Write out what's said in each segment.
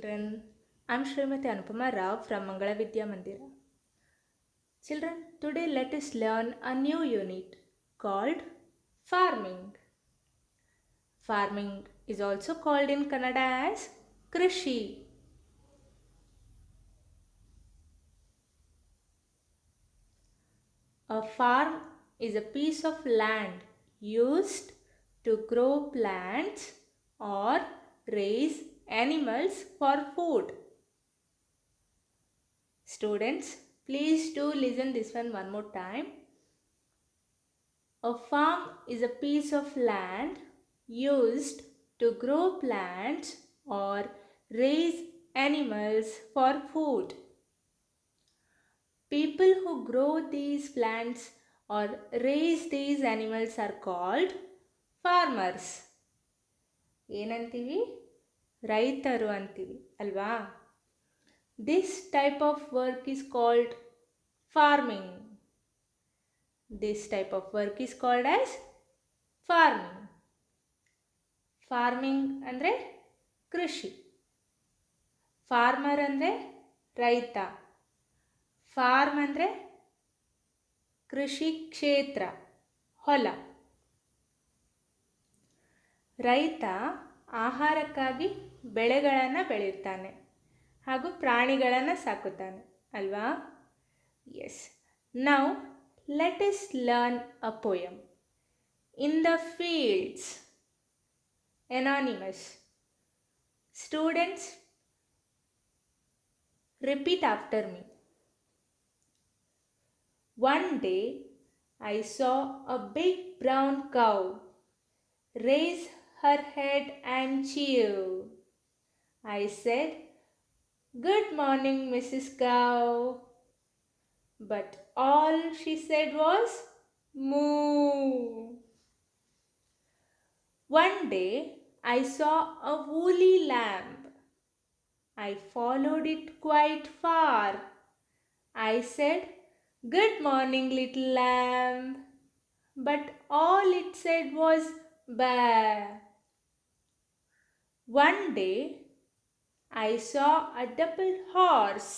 children. I'm Srimati Anupama Rao from Mangala Vidya Mandira. Children, today let us learn a new unit called farming. Farming is also called in Kannada as Krishi. A farm is a piece of land used to grow plants or raise animals for food. Students, please do listen this one more time. A farm is a piece of land used to grow plants or raise animals for food. People who grow these plants or raise these animals are called farmers. ಏನಂತೀವಿ? ರೈತರು ಅಂತೀವಿ ಅಲ್ವಾ? This type of work is called farming. This type of work is called as farming. Farming ಅಂದರೆ ಕೃಷಿ. Farmer ಅಂದರೆ ರೈತ. Form ಅಂದರೆ ಕೃಷಿ ಕ್ಷೇತ್ರ, ಹೊಲ. ರೈತ ಆಹಾರಕ್ಕಾಗಿ ಬೆಳೆಗಳನ್ನು ಬೆಳೆಯುತ್ತಾನೆ ಹಾಗೂ ಪ್ರಾಣಿಗಳನ್ನು ಸಾಕುತ್ತಾನೆ ಅಲ್ವಾ? Yes. Now let us learn a poem. In the fields. Anonymous. Students, repeat after me. One day I saw a big brown cow raise her head and chew. I said, "Good morning, Mrs. Cow." But all she said was, "Moo." One day I saw a woolly lamb. I followed it quite far. I said, "Good morning, little lamb." But all it said was, "Baa." One day I saw a double horse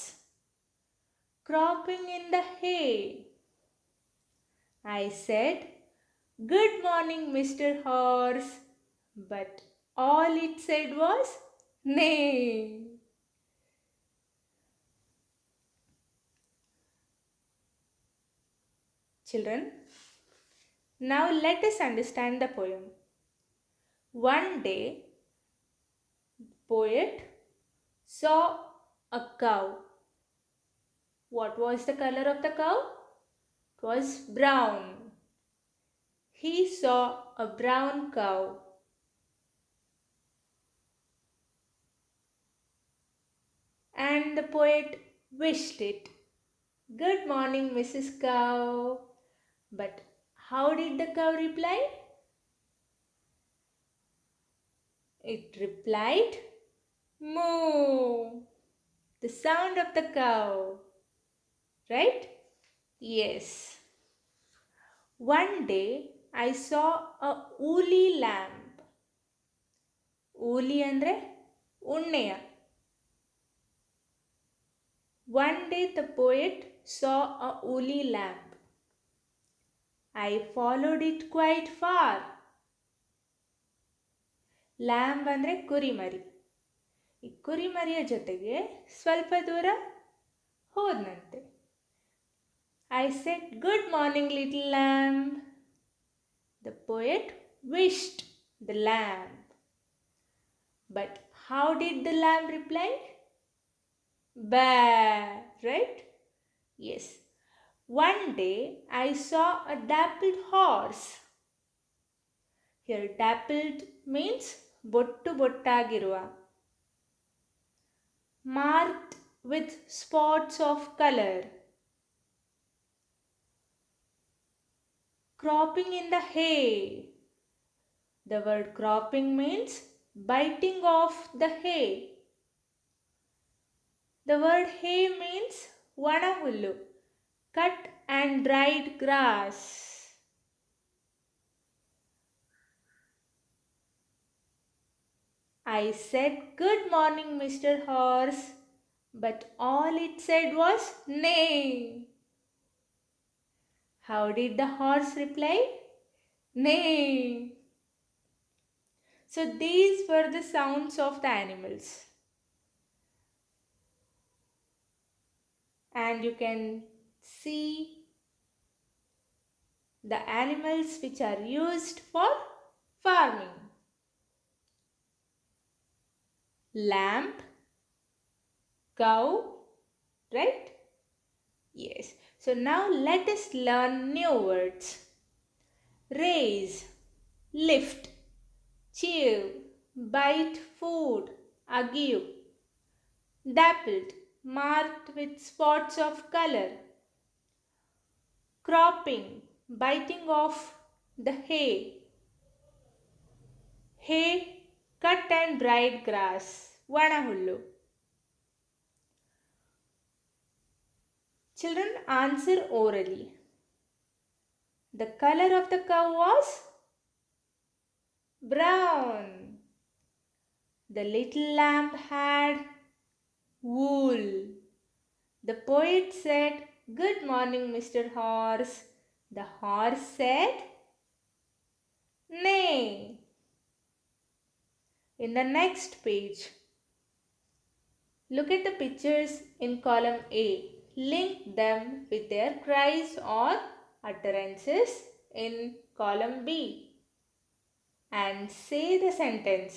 cropping in the hay. I said, "Good morning, Mr. Horse." But all it said was, "Nay." Children, now let us understand the poem. One day, poet saw a cow. What was the color of the cow? It was brown. He saw a brown cow. And the poet wished it, "Good morning, Mrs. Cow." But how did the cow reply? It replied, "Moo." The sound of the cow. Right? Yes. One day I saw a woolly lamb. Woolly ಅಂದರೆ ಉಣ್ಣೆಯ. One day the poet saw a woolly lamb. I followed it quite far. Lamb ಅಂದರೆ ಕುರಿಮರಿ. ಈ ಕುರಿಮರಿಯ ಜೊತೆಗೆ ಸ್ವಲ್ಪ ದೂರ ಹೋದನಂತೆ. I said, "Good morning, little lamb." The poet wished the lamb. But how did the lamb reply? Baa, right? Yes. One day I saw a dappled horse. Here dappled means bottu bottagiruva. Marked with spots of color. Cropping in the hay. The word cropping means biting off the hay. The word hay means vana hullu, cut and dried grass. I said, "Good morning, Mr. Horse," but all it said was, "Neigh." How did the horse reply? Neigh. So these were the sounds of the animals. And you can see the animals which are used for farming. Lamb, cow, right? Yes. So now let us learn new words. Raise, lift, chew, bite food, argue. Dappled, marked with spots of color. Cropping, biting off the hay. Hay, cut and dried grass. Vanahullu. Children answer orally. The color of the cow was brown. The little lamb had wool. The poet said, "Good morning, Mr. Horse." The horse said, "Nay." In the next page, look at the pictures in column A. Link them with their cries or utterances in column B. And say the sentence.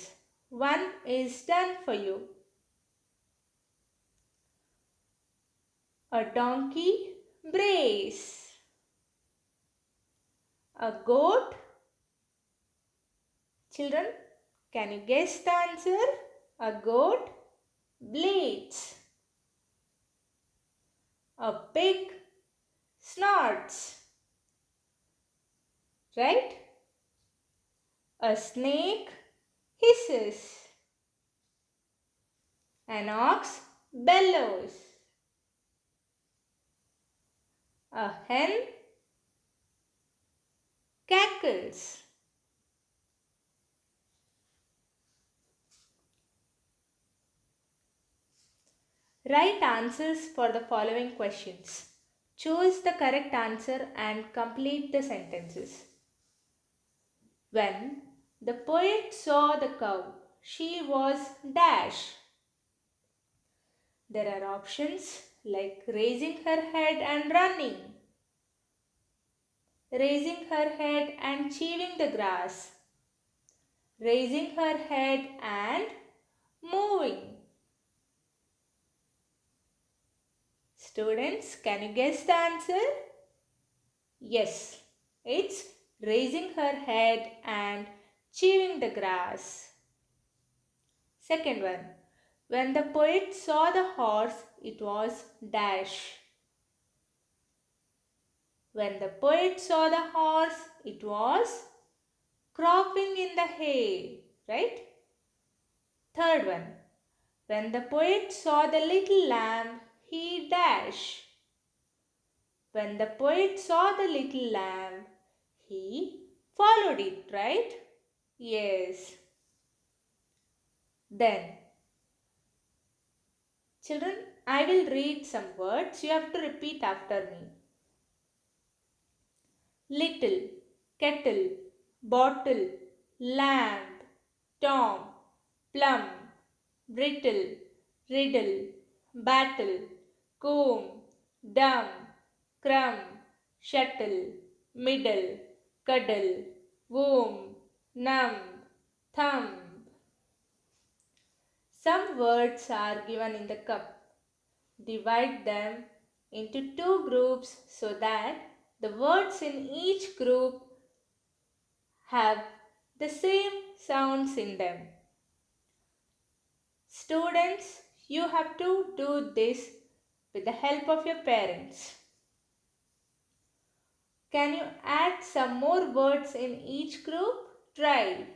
One is done for you. A donkey brays. A goat. Children, can you guess the answer? A goat bleats. A pig snorts. Right? A snake hisses. An ox bellows. A hen cackles. Write answers for the following questions. Choose the correct answer and complete the sentences. When the poet saw the cow, she was dash. There are options like raising her head and running, raising her head and chewing the grass, raising her head and moving. Students, can you guess the answer? Yes, it's raising her head and chewing the grass. Second one, when the poet saw the horse, it was dash. When the poet saw the horse, it was cropping in the hay, right? Third one, when the poet saw the little lamb, he dash. When the poet saw the little lamb, he followed it, right? Yes. Then, children, I will read some words. You have to repeat after me. Little, kettle, bottle, lamb, tom, plum, brittle, riddle, battle, comb, dumb, crumb, shuttle, middle, cuddle, womb, numb, thumb. Some words are given in the cup. Divide them into two groups so that the words in each group have the same sounds in them. Students, you have to do this with the help of your parents. Can you add some more words in each group? Try.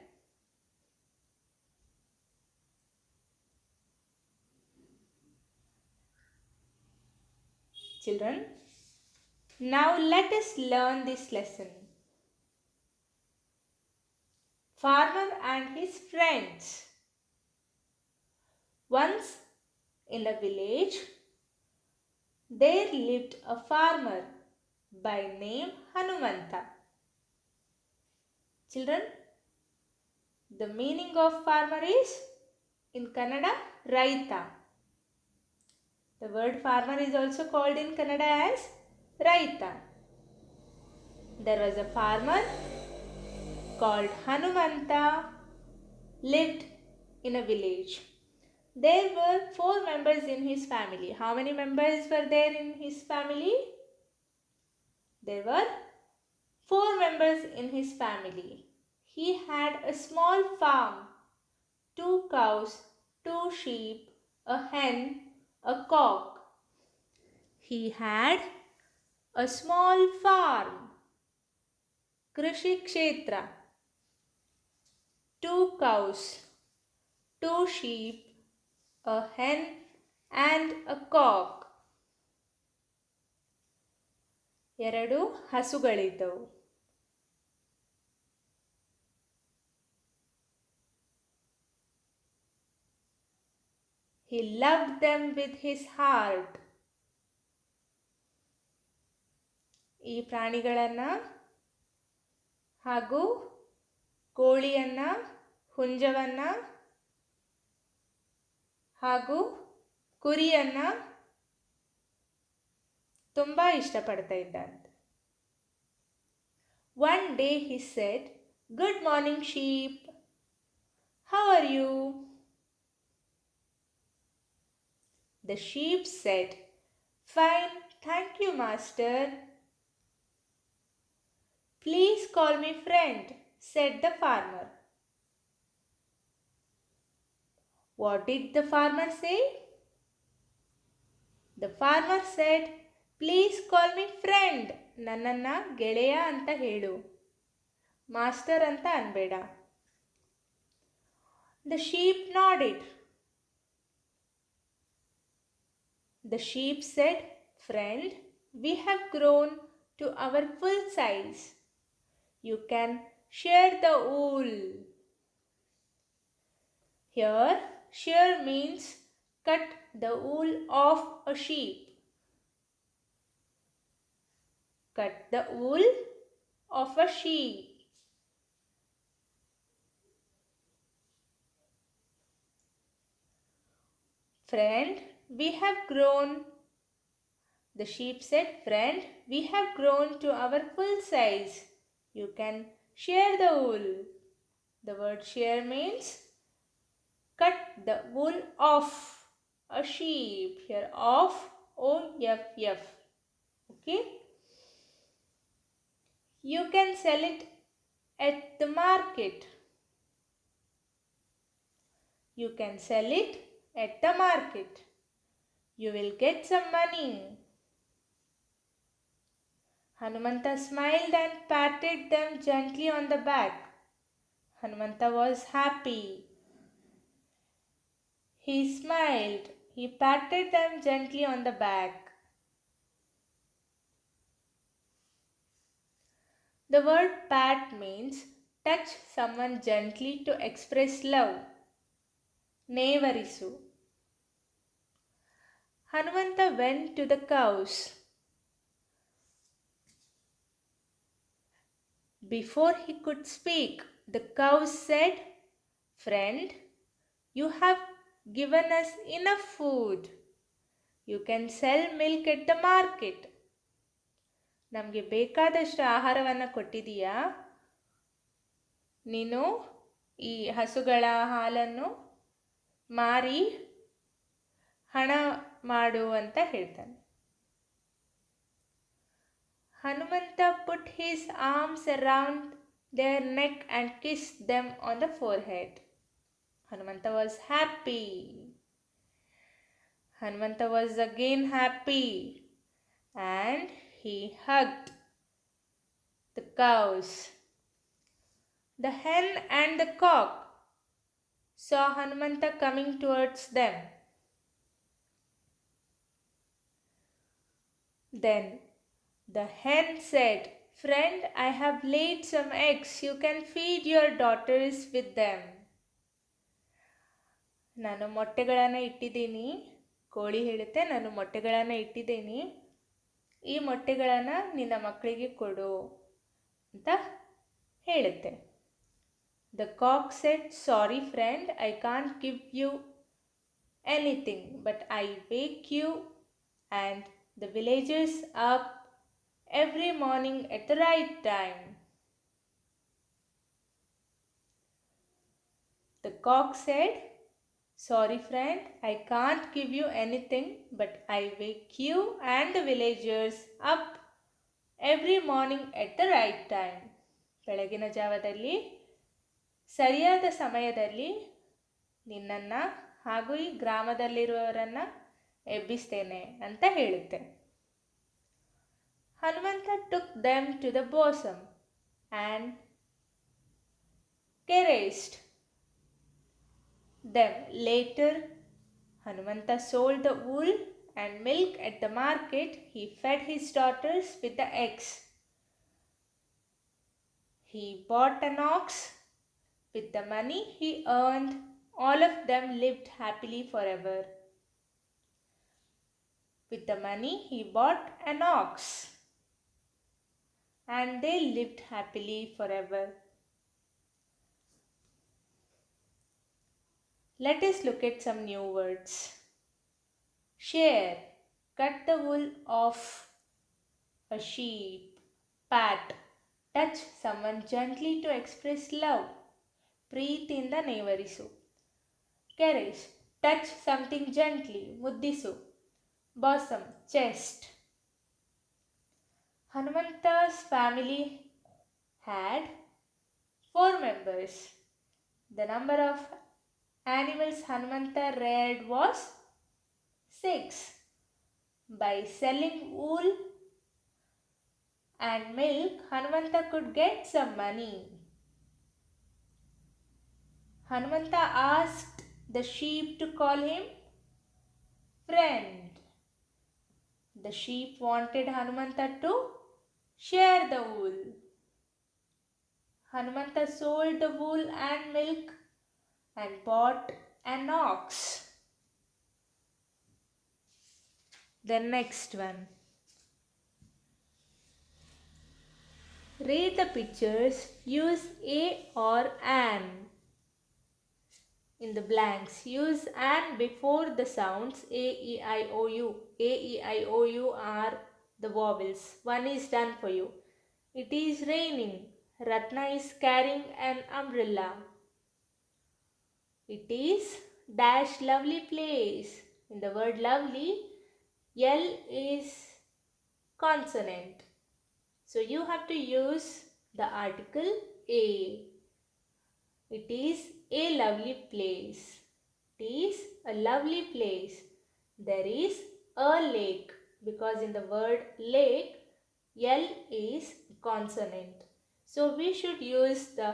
Children, now let us learn this lesson. Farmer and his friends. Once in a village, there lived a farmer by name Hanumantha. Children, the meaning of farmer is in Kannada Raita. The word farmer is also called in Kannada as Raita. There was a farmer called Hanumantha lived in a village. There were 4 members in his family. How many members were there in his family? There were 4 members in his family. He had a small farm, 2 cows, 2 sheep, a hen, a cock. He had a small farm, Krishi Kshetra, 2 cows, 2 sheep, a hen and a cock. 2 ಹಸುಗಳಿದ್ದವು. He loved them with his heart. ಈ ಪ್ರಾಣಿಗಳನ್ನು ಹಾಗೂ ಕೋಳಿಯನ್ನು, ಹುಂಜವನ್ನು ಹಾಗೂ ಕುರಿಯನ್ನು ತುಂಬ ಇಷ್ಟಪಡ್ತಾ ಇದ್ದಂತೆ. One day he said, "Good morning, sheep. How are you?" The sheep said, "Fine, thank you, master." "Please call me friend," said the farmer. What did the farmer say? The farmer said, "Please call me friend." ನನ್ನನ್ನು ಗೆಳೆಯ ಅಂತ ಹೇಳು, master ಅಂತ ಅನ್ಬೇಡ. The sheep nodded. The sheep said, "Friend, we have grown to our full size. You can share the wool." Here, shear means cut the wool of a sheep. Cut the wool of a sheep. Friend, we have grown. The sheep said, "Friend, we have grown to our full size. You can share the wool." The word shear means cut the wool off a sheep. Here, off, O-F-F. Okay? You can sell it at the market. You can sell it at the market. You will get some money. Hanumantha smiled and patted them gently on the back. Hanumantha was happy. He smiled. He patted them gently on the back. The word pat means touch someone gently to express love. Nevarisu. Hanumantha went to the cows. Before he could speak, the cows said, "Friend, you have given us enough food. You can sell milk at the market." ನಮಗೆ ಬೇಕಾದಷ್ಟು ಆಹಾರವನ್ನು ಕೊಟ್ಟಿದೀಯಾ, ನೀನು ಈ ಹಸುಗಳ ಹಾಲನ್ನು ಮಾರಿ ಹಣ ಮಾಡು ಅಂತ ಹೇಳ್ತಾನೆ. Hanumantha put his arms around their neck and kissed them on the forehead. Hanumantha was happy. Hanumantha was again happy and he hugged the cows. The hen and the cock saw Hanumantha coming towards them. Then the hen said, "Friend, I have laid some eggs. You can feed your daughters with them." ನಾನು ಮೊಟ್ಟೆಗಳನ್ನು ಇಟ್ಟಿದ್ದೀನಿ. ಕೋಳಿ ಹೇಳುತ್ತೆ, ನಾನು ಮೊಟ್ಟೆಗಳನ್ನು ಇಟ್ಟಿದ್ದೀನಿ, ಈ ಮೊಟ್ಟೆಗಳನ್ನು ನಿನ್ನ ಮಕ್ಕಳಿಗೆ ಕೊಡು ಅಂತ ಹೇಳುತ್ತೆ. The cock said, "Sorry friend, I can't give you anything, but I wake you and the villagers up every morning at the right time." The cock said, "Sorry friend, I can't give you anything, but I wake you and the villagers up every morning at the right time." ಬೆಳಗಿನ ಜಾವದಲ್ಲಿ ಸರಿಯಾದ ಸಮಯದಲ್ಲಿ ನಿನ್ನನ್ನು ಹಾಗೂ ಈ ಗ್ರಾಮದಲ್ಲಿರುವವರನ್ನು ಎಬ್ಬಿಸ್ತೇನೆ ಅಂತ ಹೇಳುತ್ತೆ. Hanumantha took them to the bosom and caressed them. Later, Hanumantha sold the wool and milk at the market. He fed his daughters with the eggs. He bought an ox. With the money he earned, all of them lived happily forever. With the money he bought an ox, and they lived happily forever. Let us look at some new words. Share, cut the wool off a sheep. Pat, touch someone gently to express love. ಪ್ರೀತಿಯಿಂದ ನೇವರಿಸು. Caress, touch something gently, ಮುದ್ದಿಸು. Bosom, chest. Hanumantha's family had 4 members. The number of animals Hanumantha reared was 6. By selling wool and milk, Hanumantha could get some money. Hanumantha asked the sheep to call him friend. The sheep wanted Hanumantha to share the wool. Hanumantha sold the wool and milk and bought an ox. The next one. Read the pictures. Use a or an in the blanks. Use an before the sounds a, e, I, o, u. A, e, I, o, u are the vowels. One is done for you. It is raining. Ratna is carrying an umbrella. It is dash lovely place. In the word lovely, L is consonant. So you have to use the article a. It is a lovely place. It is a lovely place. There is a lake, because in the word lake, L is consonant. So we should use the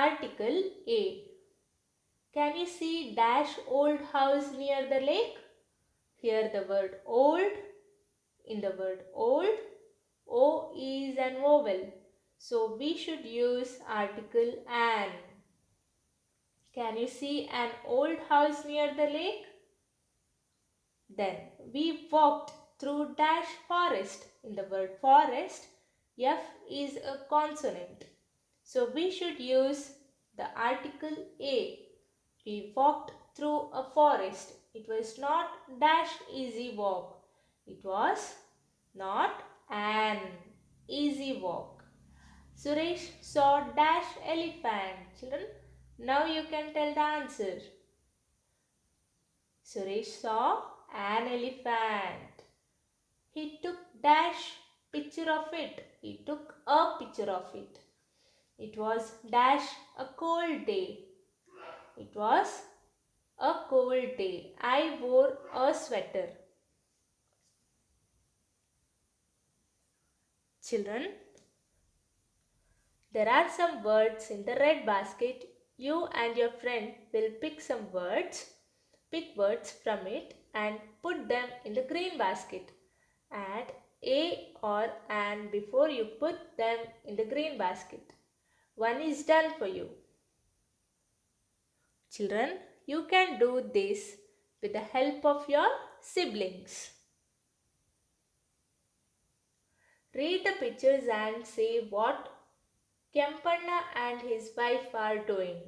article a. Can you see dash old house near the lake? Here the word old. In the word old, O is an vowel. So we should use article an. Can you see an old house near the lake? Then we walked through dash forest. In the word forest, F is a consonant. So we should use the article a. We walked through a forest. It was not dash easy walk. It was not an easy walk. Suresh saw dash elephant. Children, now you can tell the answer. Suresh saw an elephant. He took dash picture of it. He took a picture of it. It was dash a cold day. It was a cold day. I wore a sweater. Children, there are some words in the red basket. You and your friend will pick some words. Pick words from it and put them in the green basket. Add a or an before you put them in the green basket. One is done for you. Children, you can do this with the help of your siblings. Read the pictures and say what Kempanna and his wife are doing.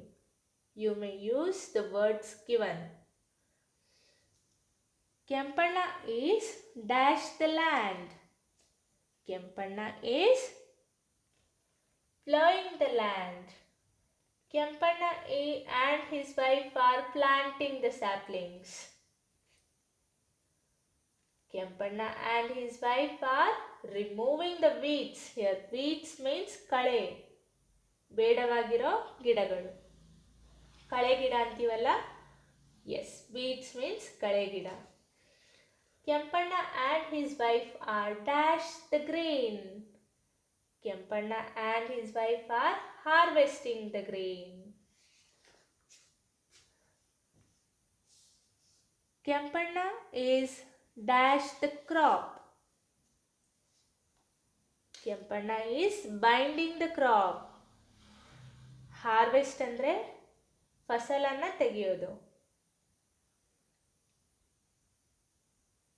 You may use the words given. Kempanna is dash the land. Kempanna is plowing the land. Kempanna and his wife are planting the saplings. Kempanna and his wife are removing the weeds. Here weeds means kale. ಬೇಡವಾಗಿರೋ ಗಿಡಗಳು. ಕಳೆ ಗಿಡ ಅಂತೀವಲ್ಲ, S, weeds means ಕಳೆ ಗಿಡ. Kempanna and his wife are dash the grain. Kempanna and his wife are harvesting the grain. Kempanna is dash the crop. Kempanna is binding the crop. Harvest ಅಂದರೆ ಫಸಲನ್ನು ತೆಗೆಯೋದು.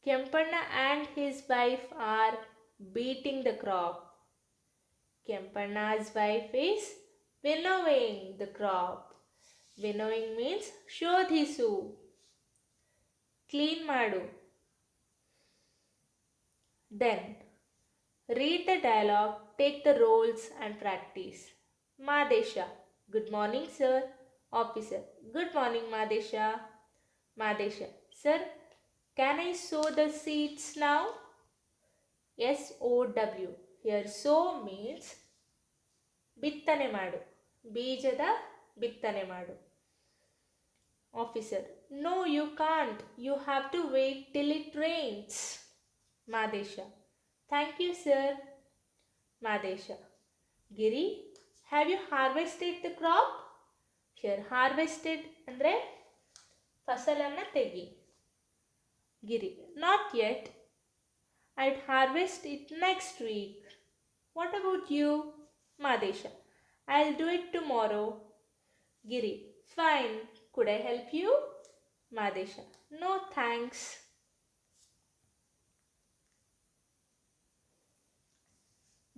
Kempanna and his wife are beating the crop. Kempanna's wife is winnowing the crop. Winnowing means ಶೋಧಿಸು, clean ಮಾಡು. Then read the dialogue, take the roles and practice. Madesha: Good morning, sir. Officer: Good morning, Madesha. Madesha: Sir, can I sow the seeds now? SOW. Here sow means ಬಿತ್ತನೆ ಮಾಡು, ಬೀಜದ ಬಿತ್ತನೆ ಮಾಡು. Officer: No, you can't. You have to wait till it rains. Madesha: Thank you, sir. Madesha: Giri, have you harvested the crop? Here harvested ಅಂದರೆ ಫಸಲನ್ನು ತೆಗಿ. Giri: Not yet. I'd harvest it next week. What about you? Madesha: I'll do it tomorrow. Giri: Fine. Could I help you? Madesha: No, thanks.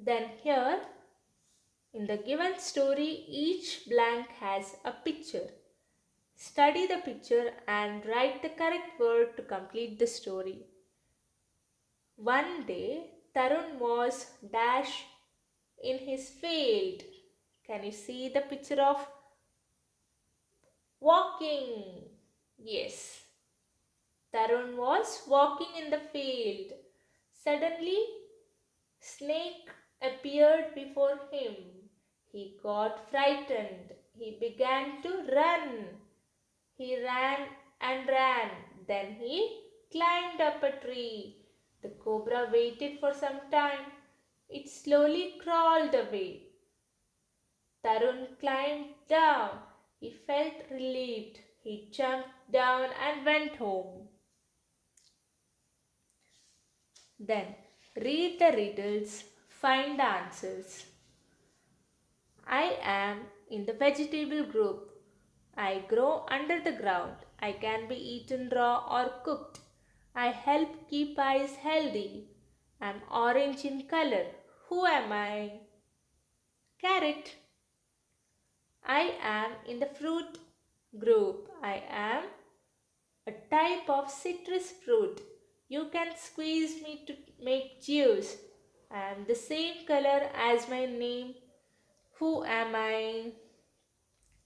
Then here, in the given story, each blank has a picture. Study the picture and write the correct word to complete the story. One day, Tarun was dash in his field. Can you see the picture of walking? Yes. Tarun was walking in the field. Suddenly, snake appeared before him. He got frightened. He began to run. He ran and ran. Then he climbed up a tree. The cobra waited for some time. It slowly crawled away. Tarun climbed down. He felt relieved. He jumped down and went home. Then read the riddles, find the answers. I am in the vegetable group. I grow under the ground. I can be eaten raw or cooked. I help keep eyes healthy. I'm orange in color. Who am I? Carrot. I am in the fruit group. I am a type of citrus fruit. You can squeeze me to make juice. I am the same color as my name. Who am I?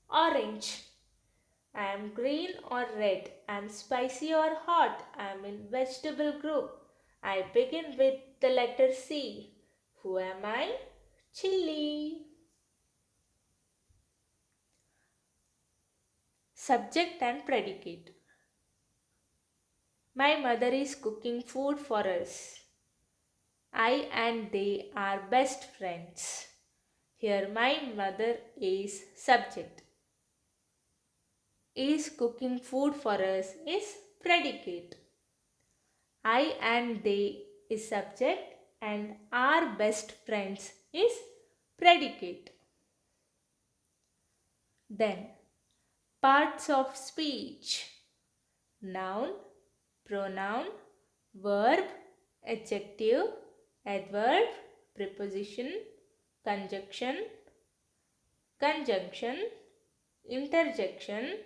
Orange. I am green or red. I am spicy or hot. I am in vegetable group. I begin with the letter C. Who am I? Chili. Subject and predicate. My mother is cooking food for us. I and they are best friends. Here my mother is subject. Is cooking food for us is predicate. I and they is subject and our best friends is predicate. Then Parts of speech: noun, pronoun, verb, adjective, adverb, preposition, conjunction, interjection.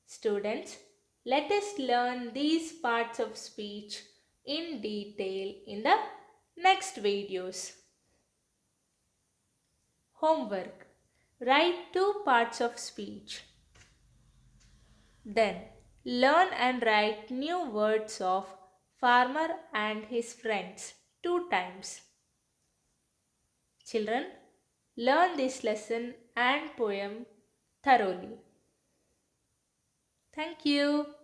Students, let us learn these parts of speech in detail in the next videos. Homework: write 2 parts of speech. Then learn and write new words of farmer and his friends 2 times. Children, learn this lesson and poem thoroughly. Thank you.